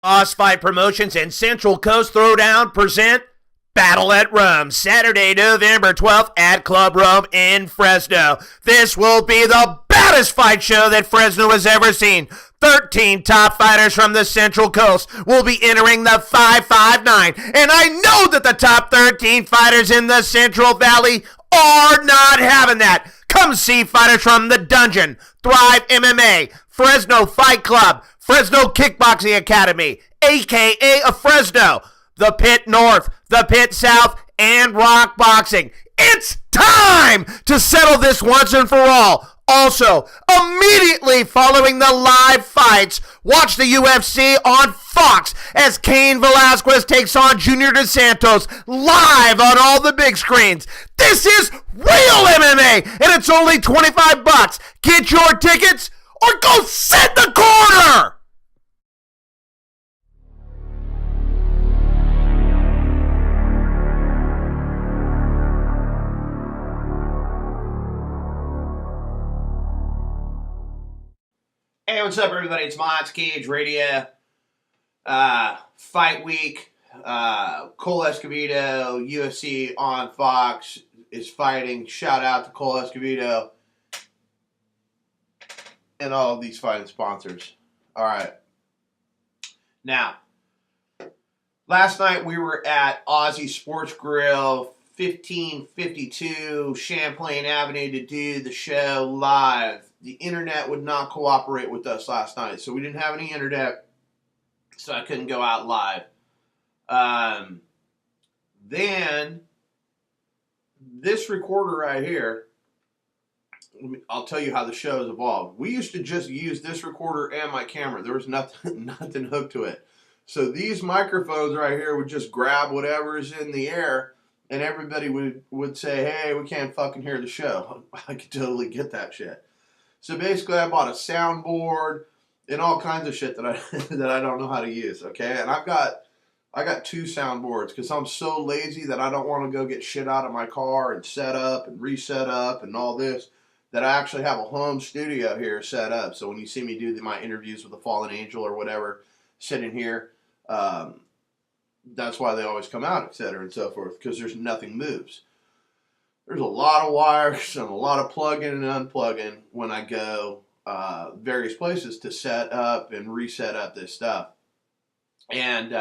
Boss Fight Promotions and Central Coast Throwdown present Battle at Rome, Saturday, November 12th at Club Rome in Fresno. This will be the baddest fight show that Fresno has ever seen. 13 top fighters from the Central Coast will be entering the 559, and I know that the top 13 fighters in the Central Valley are not having that. Come see fighters from the Dungeon, Thrive MMA, Fresno Fight Club, Fresno Kickboxing Academy, aka a Fresno, the Pit North, the Pit South, and Rock Boxing. It's time to settle this once and for all. Also, immediately following the live fights, watch the UFC on Fox as Cain Velasquez takes on Junior Dos Santos live on all the big screens. This is real MMA, and it's only $25. Get your tickets or go sit in the corner! Hey, what's up, everybody? It's Mods Cage Radio. Fight week. Cole Escobedo, UFC on Fox, is fighting. Shout out to Cole Escobedo and all of these fighting sponsors. All right. Now, last night we were at Aussie Sports Grill, 1552 Champlain Avenue, to do the show live. The internet would not cooperate with us last night, so we didn't have any internet, so I couldn't go out live. Then, this recorder right here, I'll tell you how the show has evolved. We used to just use this recorder and my camera. There was nothing hooked to it. So these microphones right here would just grab whatever's in the air, and everybody would say, hey, we can't fucking hear the show. I could totally get that shit. So basically, I bought a soundboard and all kinds of shit that I don't know how to use. Okay, and I got two soundboards because I'm so lazy that I don't want to go get shit out of my car and set up and reset up and all this, that I actually have a home studio here set up. So when you see me do my interviews with the Fallen Angel or whatever, sitting here, that's why they always come out, etc. and so forth, because there's nothing moves. There's a lot of wires and a lot of plugging and unplugging when I go various places to set up and reset up this stuff. And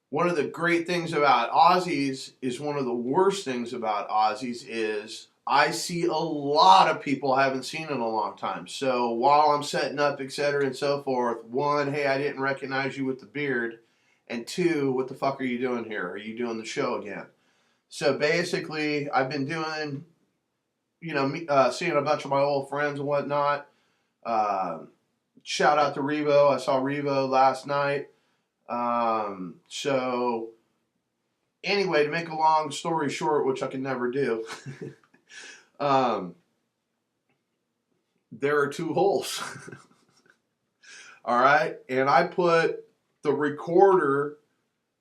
one of the great things about Aussies is one of the worst things about Aussies is I see a lot of people I haven't seen in a long time. So while I'm setting up, etc. and so forth, one, hey, I didn't recognize you with the beard. And two, what the fuck are you doing here? Are you doing the show again? So basically, I've been doing, seeing a bunch of my old friends and whatnot. Shout out to Revo. I saw Revo last night. So anyway, to make a long story short, which I can never do, there are two holes. All right. And I put the recorder,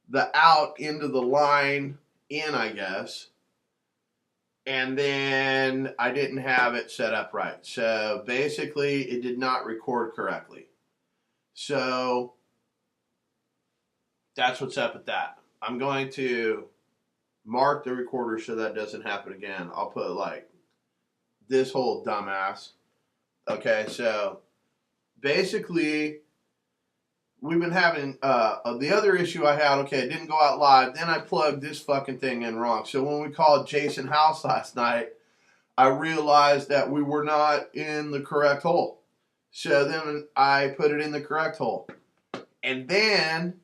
the out into the line in, I guess, and then I didn't have it set up right. So basically, it did not record correctly. So that's what's up with that. I'm going to mark the recorder so that doesn't happen again. I'll put like this whole dumbass. Okay, so basically, we've been having, the other issue I had, okay, it didn't go out live, then I plugged this fucking thing in wrong. So when we called Jason House last night, I realized that we were not in the correct hole. So then I put it in the correct hole. And then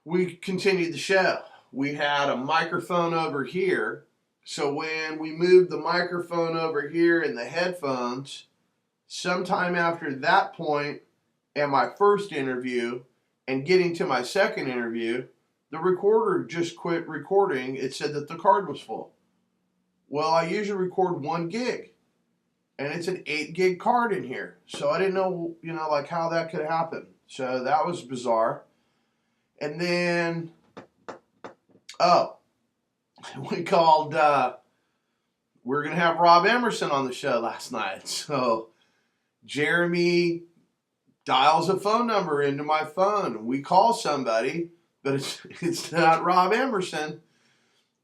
we continued the show. We had a microphone over here. So when we moved the microphone over here in the headphones, sometime after that point, and my first interview and getting to my second interview, the recorder just quit recording. It said that the card was full. Well, I usually record 1 gig, and it's an 8 gig card in here. So I didn't know, like how that could happen. So that was bizarre. And then, we called, we were going to have Rob Emerson on the show last night. So Jeremy dials a phone number into my phone. We call somebody, but it's not Rob Emerson.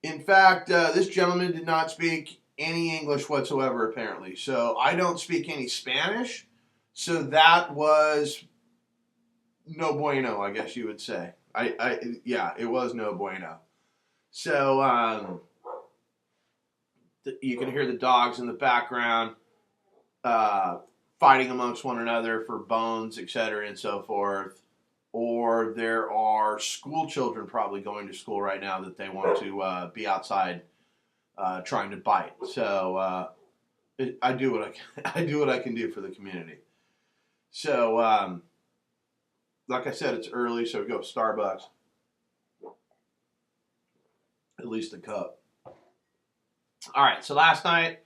In fact, this gentleman did not speak any English whatsoever, apparently. So I don't speak any Spanish. So that was no bueno, I guess you would say. Yeah, it was no bueno. So you can hear the dogs in the background fighting amongst one another for bones, etc., and so forth. Or there are school children probably going to school right now that they want to be outside trying to bite. So I do what I do what I can do for the community. So like I said, it's early, so we go Starbucks. At least a cup. All right. So last night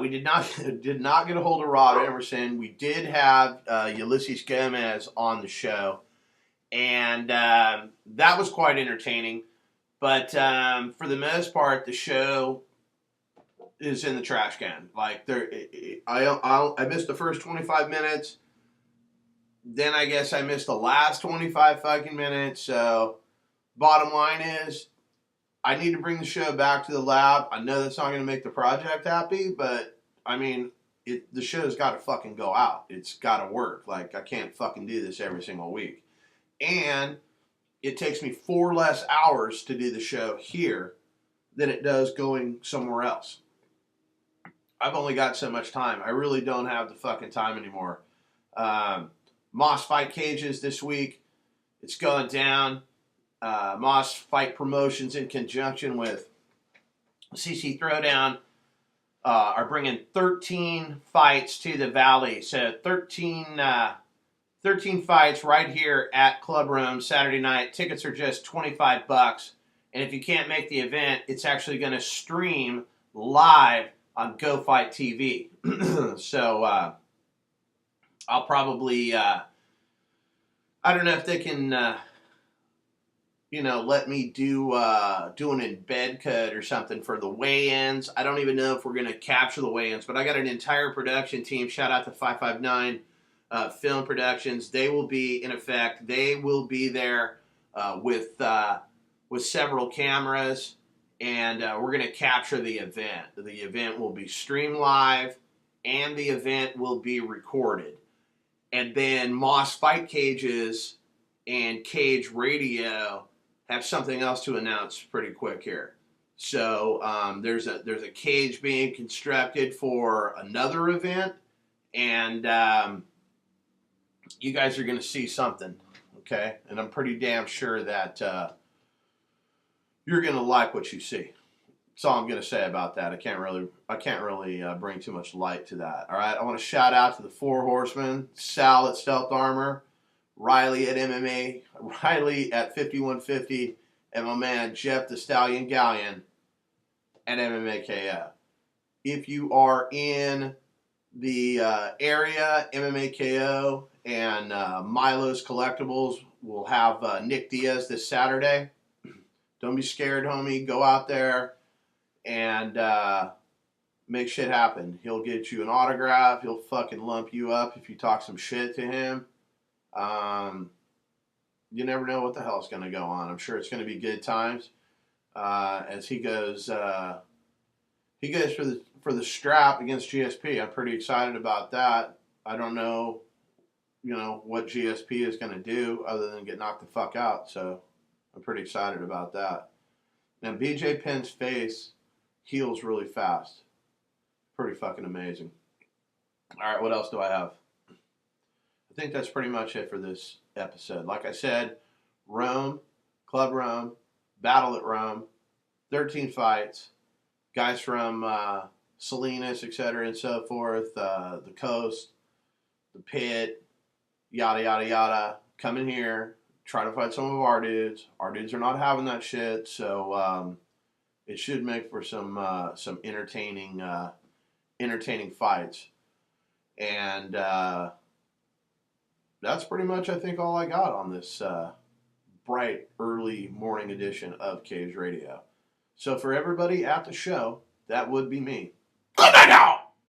we did not get a hold of Rob Emerson. We did have Ulysses Gomez on the show, and that was quite entertaining. But for the most part, the show is in the trash can. Like I missed the first 25 minutes. Then I guess I missed the last 25 fucking minutes. So bottom line is, I need to bring the show back to the lab. I know that's not going to make the project happy, but I mean, the show's got to fucking go out. It's got to work. Like, I can't fucking do this every single week. And it takes me 4 less hours to do the show here than it does going somewhere else. I've only got so much time. I really don't have the fucking time anymore. Moss Fight Cages this week. It's going down. Moss Fight Promotions in conjunction with CC Throwdown are bringing 13 fights to the Valley. So 13 fights right here at Club Rome Saturday night. Tickets are just $25. And if you can't make the event, it's actually going to stream live on Go Fight TV. So I'll probably, I don't know if they can... let me do an embed cut or something for the weigh-ins. I don't even know if we're going to capture the weigh-ins, but I got an entire production team. Shout out to 559 Film Productions. They will be in effect. They will be there with several cameras, and we're going to capture the event. The event will be streamed live, and the event will be recorded. And then Moss Fight Cages and Cage Radio have something else to announce pretty quick here. So there's a cage being constructed for another event, and you guys are going to see something, okay? And I'm pretty damn sure that you're going to like what you see. That's all I'm going to say about that. I can't really bring too much light to that. All right, I want to shout out to the Four Horsemen: Sal at Stealth Armor, Riley at MMA, Riley at 5150, and my man Jeff the Stallion Gallion at MMA KO. If you are in the area, MMA KO and Milo's Collectibles will have Nick Diaz this Saturday. Don't be scared, homie. Go out there and make shit happen. He'll get you an autograph. He'll fucking lump you up if you talk some shit to him. You never know what the hell's going to go on. I'm sure it's going to be good times as he goes for the strap against GSP. I'm pretty excited about that. I don't know, what GSP is going to do other than get knocked the fuck out. So I'm pretty excited about that. Now, BJ Penn's face heals really fast. Pretty fucking amazing. All right, what else do I have? I think that's pretty much it for this episode. Like I said, Rome, Club Rome, Battle at Rome, 13 fights, guys from Salinas, etc., and so forth, the coast, the pit, yada, yada, yada. Come in here, try to fight some of our dudes. Our dudes are not having that shit, so it should make for some entertaining fights. And that's pretty much, I think, all I got on this bright, early morning edition of Cage Radio. So for everybody at the show, that would be me. Good night now!